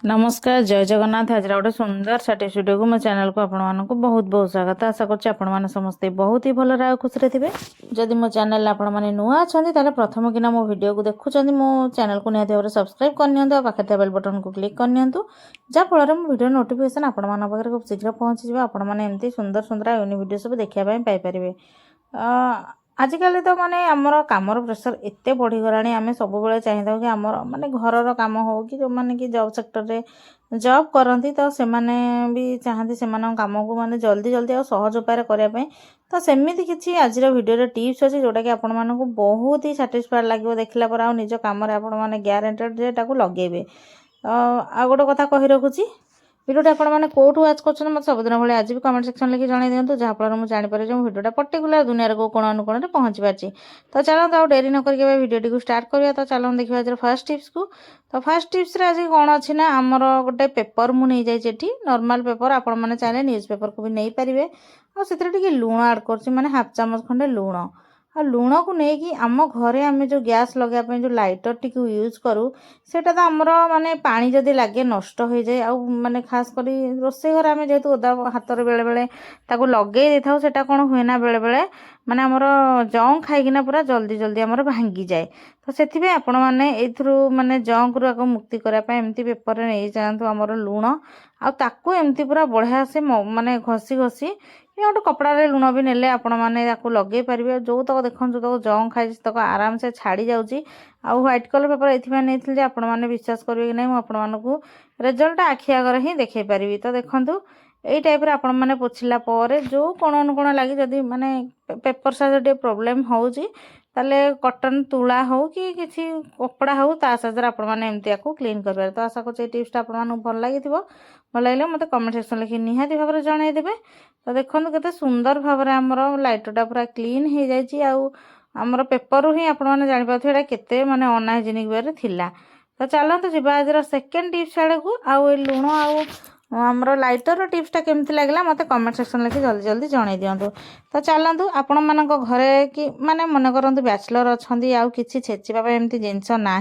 नमस्कार जय जगन्नाथ। आज गोटे सुंदर षाठी स्टूडियो को मो चैनल को आपको बहुत बहुत स्वागत। आशा कर समस्ते बहुत ही भल खुशी थे। जदि मो चैनल आपण मैंने नुआ अच्छा प्रथम किना मो वीडियो को देखुं मो चैनल को निहाती भाव सब्सक्राइब करनी पाखे बेल बटन को क्लिक करनी जहाँफल मो वीडियो नोटिफिकेशन आपंकर खूब शीघ्र पहुँची आपमती सुंदर सुंदर यूनि वीडियो सब देखापी पाइपर। आजिकल तो माने आमर कामर प्रेसर एत बढ़ीगला आम सब चाहिए कि आमर माने घर काम हो कि जो मैंने कि जॉब सेक्टर रे जॉब करती तो से भी चाहती से कम को माने जल्दी जल्दी और सहज उपाय करने। तो सेमती किसी आज वीडियो टिप्स अच्छे जोटा कि आपण मानक बहुत ही साटिस्फाइड लगे देखला पर निज कम आपने ग्यारंटेड लगे। आ गोटे कथा कही रखुची वीडियोटा आपने कौटू वाच कर मत सबुदिन भाई आज भी कमेंट सेक्शन लिखि जन दिखाँ जहाँफल मुझे जापर जो वीडियोटा पर्टिकुलर दुनिया को कोण अनुकोण में पहुँची पार्टी। तो चलते आउ डेरी नक वीडियो को स्टार्ट करिया। तो चलते देखा आज फर्स्ट टिप्स को। तो फर्स्ट टिप्स आज कौन अच्छी ना आमर गोटे पेपर मुझे नॉर्मल पेपर आपने चाहिए न्यूज पेपर को भी नहीं पारे और लुण आड कर हाफ चामच खंडे लुण आ लुण को लेकिन आम घरे आम जो गैस लगापी जो लाइटर टी यूज करूँ सेटा तो आमर माने पानी जदि लगे नष्ट हो जाए आ माने खास कर रोसे घर आम जेहेतु ओदा हाथ बेले बेले लगे दे था सेटा कौन हुए ना बेले बेले माने आमर जंग खाईकिना पूरा जल्दी जल्दी आमर भांगी जाए। तो से आपण मैंने माने जंग रु मुक्ति करने एमती पेपर नहीं जातु आमर लुण आकु एमती पूरा बढ़िया से माने घसी घसी गोटे कपड़े लुण भी नेले आपण मैंने लगे पारे जो तक देखो जो तक जंग खाई तक आराम से छाड़ी जाऊँगी। आउ व्हाइट कलर पेपर ये नहीं आपण मैंने विश्वास करेंगे कि नहीं आपको रिजल्ट आखि आगे ही देखे पारि। तो देखूँ यही टाइप आपण मैंने पोछला जो कोण अनुकोण लगे जदि माने पेपर साइज प्रोब्लेम होउची ताले कॉटन तुला हो कि किसी कपड़ा हो ता साजर आपण मैंने एमती आपको क्लीन कर। तो आशा कर टिप्सटा आपको भल लगी भल लगे मत कमेंट सेक्शन लिखि निहाती भाव जनईदेवे। तो देखो केते सुंदर भाव आमर लाइटरटा पूरा क्लीन हो जाए आमर पेपर ही आपने जापारे केते माने अनहाइजेनिक वे थिला। तो चलते जी आज सेकेंड टिप्स आड़े को आउ लुण आमर लाइटर टिप्सटा केमती लगे मत कमेंट सेक्शन लिखि जल्दी जल्दी जनई दिंतु। तो चलतु आपण मान घरे कि माने मन करंतु बैचलर अच्छा आउ कि छेचिबा एमती जिनस ना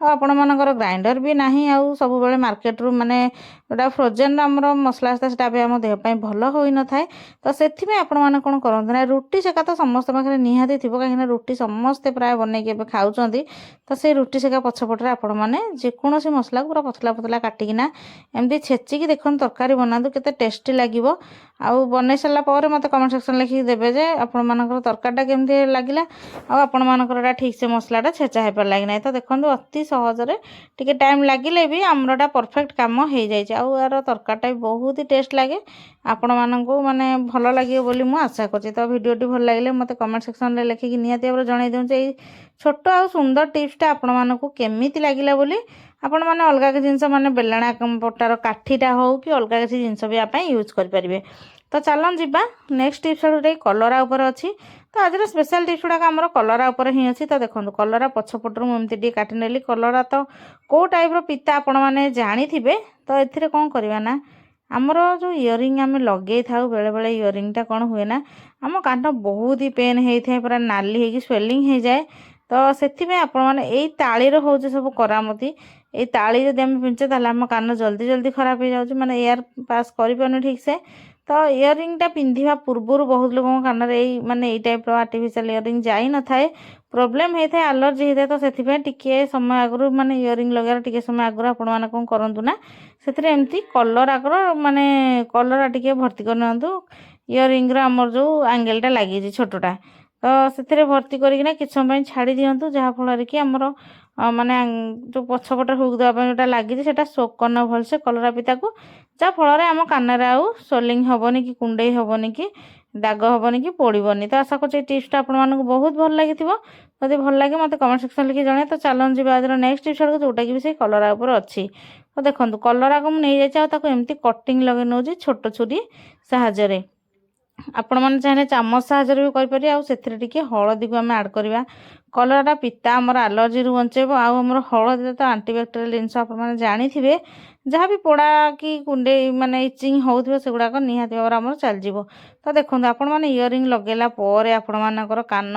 आपण मानकर ग्राइंडर भी ना आउ सब बेले मार्केट रू माने जोटा फ्रोजेन आमर मसला आसता से आम देहपाई भल हो न था। तो से आपण मैंने कौन करते ना रुटी सेका तो समस्त पाखे निहाती थी कहीं रुटी समस्ते प्राय बनई खाऊँ। तो से रुटी सेका पछपटे आपण मैंने जेकोसी मसला पूरा पतला पतला काटिकिना एमती छेचिकी देखो तरकारी बनातु केते टेस्टी लगे। आउ बन सारापर मत कमेंट सेक्शन लिखिक देवे जे आपण मानकर तरकारीटा केमती लगिला आपण मानकर ठीक से मसलाटा छेचा हो पारा कि ना। तो देखो अति सहजरे टिके टाइम लगिले भी आमरटा परफेक्ट काम हो जाए यार तरकारीटा भी बहुत ही टेस्ट लगे आपण मानकु माने भल लगे बोली मु आशा करछि। तो वीडियोटी भल लगे मत कमेंट सेक्शन रे लिखिक निहाती भाव जनई दिउँ छोट आ सुंदर टिप्सटा आपण मानकु केमिति लागिला बोली आपण माने अलगा के जिनस माने बेलणा पटार काठीटा हो कि अलगा किसी जिनस भी आप यूज करें। तो चलन जी नेक्स्ट टिप्स गोटे कलरा उपर अच्छी। तो आज स्पेशल टिप्स गुड़ाक आमर कलरा उपर ही अच्छी। तो देखो कलरा पछपटर मुझे काटी नेली कलरा तो कौ टाइप पिता आपण मैंने जानी थे। तो ये कौन करवा ना आमर जो इयरिंग आम लगे था बेले बेले इयरिंगटा कौन हुए ना आम कान बहुत ही पेन होता है पूरा नाली हो स्वेलिंग हो जाए। तो से आपण मैंने यही तालीर हो सब करामती ये ताली जब आम पिंचे आम कान जल्दी जल्दी खराब हो जाए मैंने एयर पास कर ठीक से। तो इयरिंगटा पिंधा पूर्वर बहुत लोगों कान माने टाइप आर्टिफिशियल इयरिंग जाई न थाए प्रोब्लेम होता है एलर्जी होता है। तो से टिके समय आगु माने इयरिंग लगार टिके समय आगु आपण मैंने कौन करूँ ना से एमती कलर आगर माने कलर टिके भर्ती कर इयरिंग आमर जो एंगेलटा लगी छोटटा। तो से भर्ती करना कि समय छाड़ी दिंतु जहाँफल कि आमर माने जो पछपटे हुक देवाई जोटा लगी से सोक करना भलसे कलरा पिता को जहाँफल आम कान आउ सोलिंग हेनी कि कुंडे हेनी कि दाग हेनी कि पोड़बनी। तो आशा कर टिप्सटा आपको बहुत भल लगी जब भल लगे मत कमेंट सेक्शन लिखि जन। तो चलन जी आज नेक्स्ट टिप्स आड़ जोटा कि से कलरा उपर अच्छी। तो देखो कलरा को मुझे एमती कटिंग लगे नौ छोट छुरी साहाଯ୍ୟରେ आपण मैंने चाहिए चामच साहाଯ୍ୟରେ भी करें आउ से हलदी को आम आड करवा कलराटा पिता आमर आलर्जी बचेब आमर हलदी तो आंटीबैक्टेरियल जिनस आपने जानी थे जहाँ भी पोड़ा कि कुंडे माने इचिंग होउथिबो सेगुड़ाक निहाती भाव आमर चलजिवो। तो देखो आपण मैंने इयरिंग लगेला आपण मानकर कान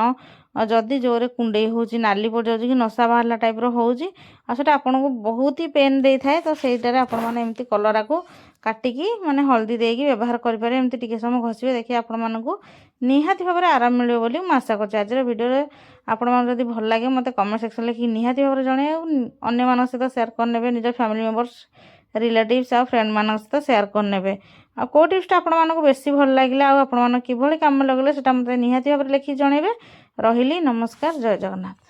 जदि जोरे कुंडई हो नाली पड़ जाऊँ कि नशा बाहरला टाइप होउची आ सेटा आपनको बहुत ही पेन दे थाए। तो सेटारे आपण माने एमती कलरा को काटिकी माने हल्दी देकी व्यवहार कर पारे। एमती टिके समय घसिबे देखिए आपण मानकू निहाती भाव में आराम मिलियो बोली मु आशा करछि। आज वीडियो रे आपण मान जदि भल लागे मते कमेंट सेक्शन लिखि निहाती भाव में जणे अन्य मान सहित शेयर करनेबे। निज फैमिली मेंबर्स रिलेटिव्स आ फ्रेंड मान सहित शेयर करनेबे। आ को टिप्सटा आपण मानकू बेसी भल लागिला आ आपण मान किभଳି काम लगले सेटा मते निहाती भाव में लिखि जणेबे। रहिली नमस्कार, जय जगन्नाथ।